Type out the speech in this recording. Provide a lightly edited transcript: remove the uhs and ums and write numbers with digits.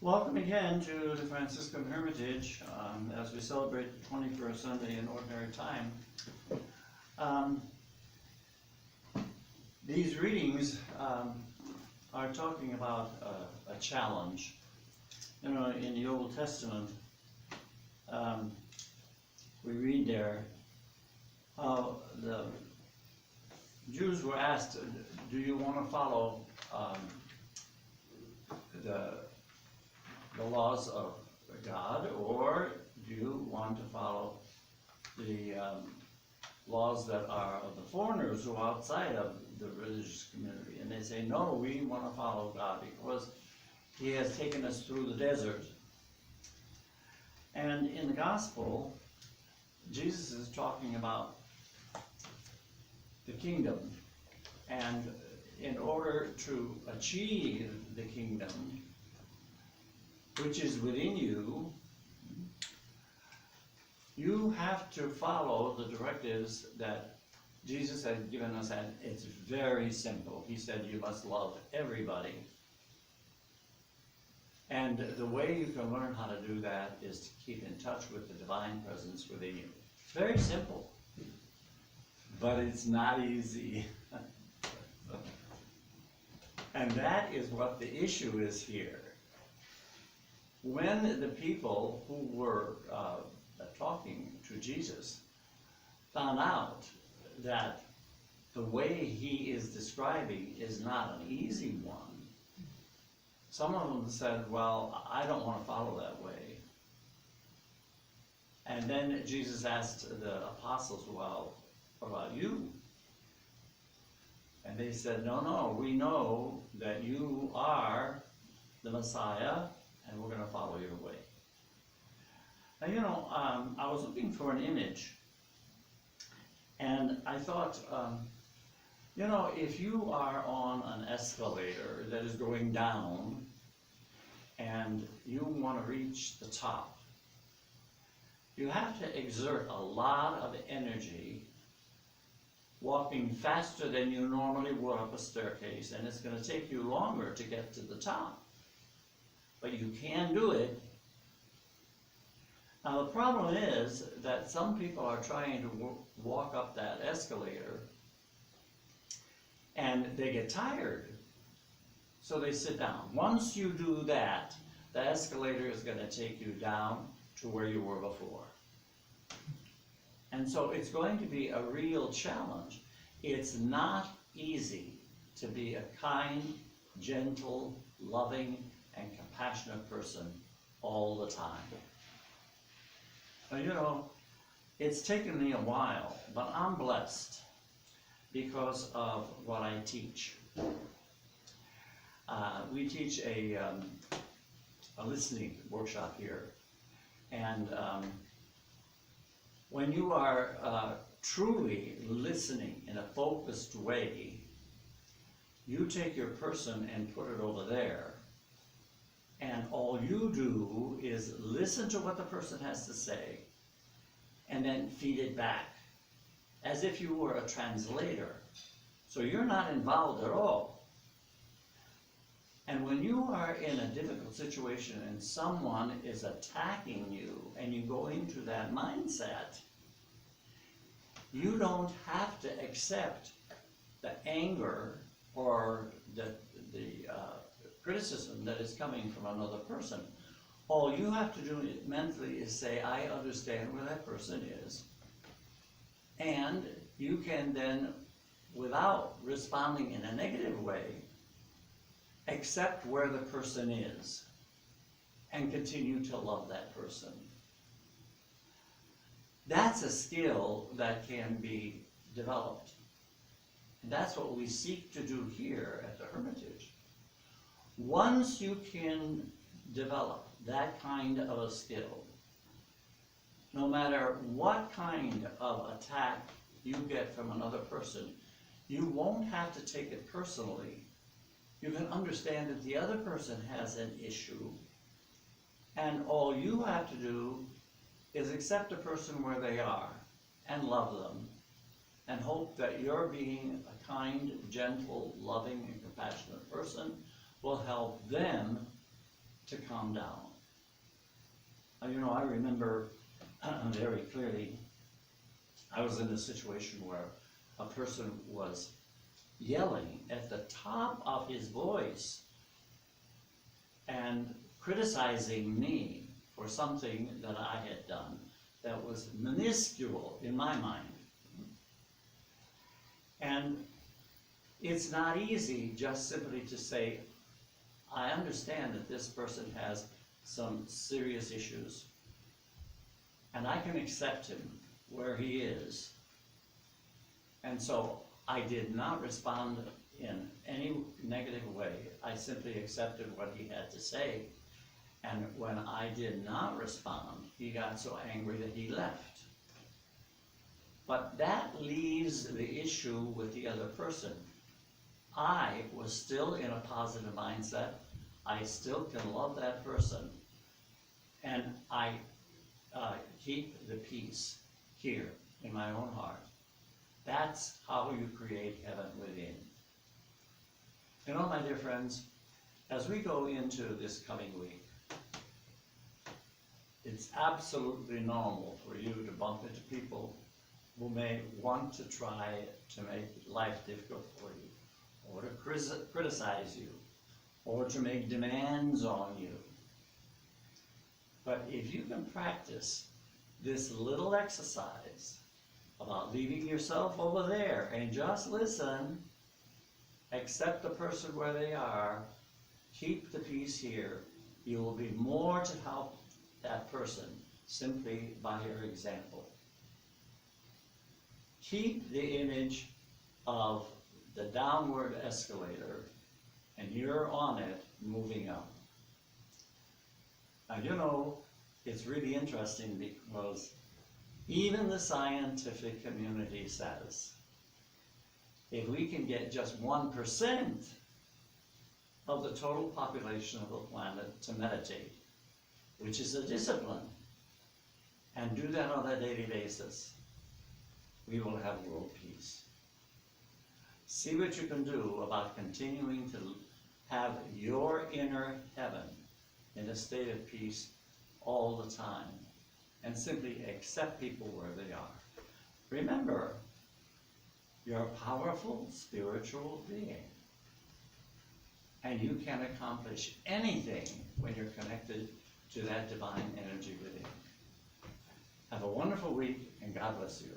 Welcome again to the Franciscan Hermitage as we celebrate the 21st Sunday in Ordinary Time. These readings are talking about a challenge. You know, in the Old Testament, we read there how the Jews were asked, do you want to follow the laws of God, or do you want to follow the laws that are of the foreigners who are outside of the religious community? And they say, no, we want to follow God because He has taken us through the desert. And in the gospel, Jesus is talking about the kingdom. And in order to achieve the kingdom, which is within you, you have to follow the directives that Jesus has given us, and it's very simple. He said you must love everybody. And the way you can learn how to do that is to keep in touch with the divine presence within you. It's very simple, but it's not easy. And that is what the issue is here. When the people who were talking to Jesus found out that the way he is describing is not an easy one, some of them said, well, I don't want to follow that way. And then Jesus asked the apostles, well, what about you? And they said, no, we know that you are the Messiah, and we're going to follow your way. Now, you know, I was looking for an image, and I thought, you know, if you are on an escalator that is going down, and you want to reach the top, you have to exert a lot of energy walking faster than you normally would up a staircase, and it's going to take you longer to get to the top. But you can do it. Now the problem is that some people are trying to walk up that escalator and they get tired, so they sit down. Once you do that, the escalator is going to take you down to where you were before. And so it's going to be a real challenge. It's not easy to be a kind, gentle, loving, and compassionate person all the time. Now, you know, it's taken me a while, but I'm blessed because of what I teach. We teach a listening workshop here, and when you are truly listening in a focused way, you take your person and put it over there, and all you do is listen to what the person has to say and then feed it back as if you were a translator. So you're not involved at all. And when you are in a difficult situation and someone is attacking you and you go into that mindset, you don't have to accept the anger or the criticism that is coming from another person. All you have to do mentally is say, I understand where that person is. And you can then, without responding in a negative way, accept where the person is and continue to love that person. That's a skill that can be developed. And that's what we seek to do here at the Hermitage. Once you can develop that kind of a skill, no matter what kind of attack you get from another person, you won't have to take it personally. You can understand that the other person has an issue, and all you have to do is accept a person where they are and love them, and hope that your being a kind, gentle, loving, and compassionate person will help them to calm down. You know, I remember very clearly, I was in a situation where a person was yelling at the top of his voice and criticizing me for something that I had done that was minuscule in my mind. And it's not easy just simply to say, I understand that this person has some serious issues, and I can accept him where he is. And so I did not respond in any negative way. I simply accepted what he had to say. And when I did not respond, he got so angry that he left. But that leaves the issue with the other person. I was still in a positive mindset. I still can love that person. And I keep the peace here in my own heart. That's how you create heaven within. You know, my dear friends, as we go into this coming week, it's absolutely normal for you to bump into people who may want to try to make life difficult for you, or to criticize you, or to make demands on you. But if you can practice this little exercise about leaving yourself over there and just listen, accept the person where they are, keep the peace here, you will be more to help that person simply by your example. Keep the image of the downward escalator, and you're on it moving up. Now, you know, it's really interesting because even the scientific community says if we can get just 1% of the total population of the planet to meditate, which is a discipline, and do that on a daily basis, we will have world peace. See what you can do about continuing to have your inner heaven in a state of peace all the time, and simply accept people where they are. Remember, you're a powerful spiritual being, and you can accomplish anything when you're connected to that divine energy within. Have a wonderful week, and God bless you.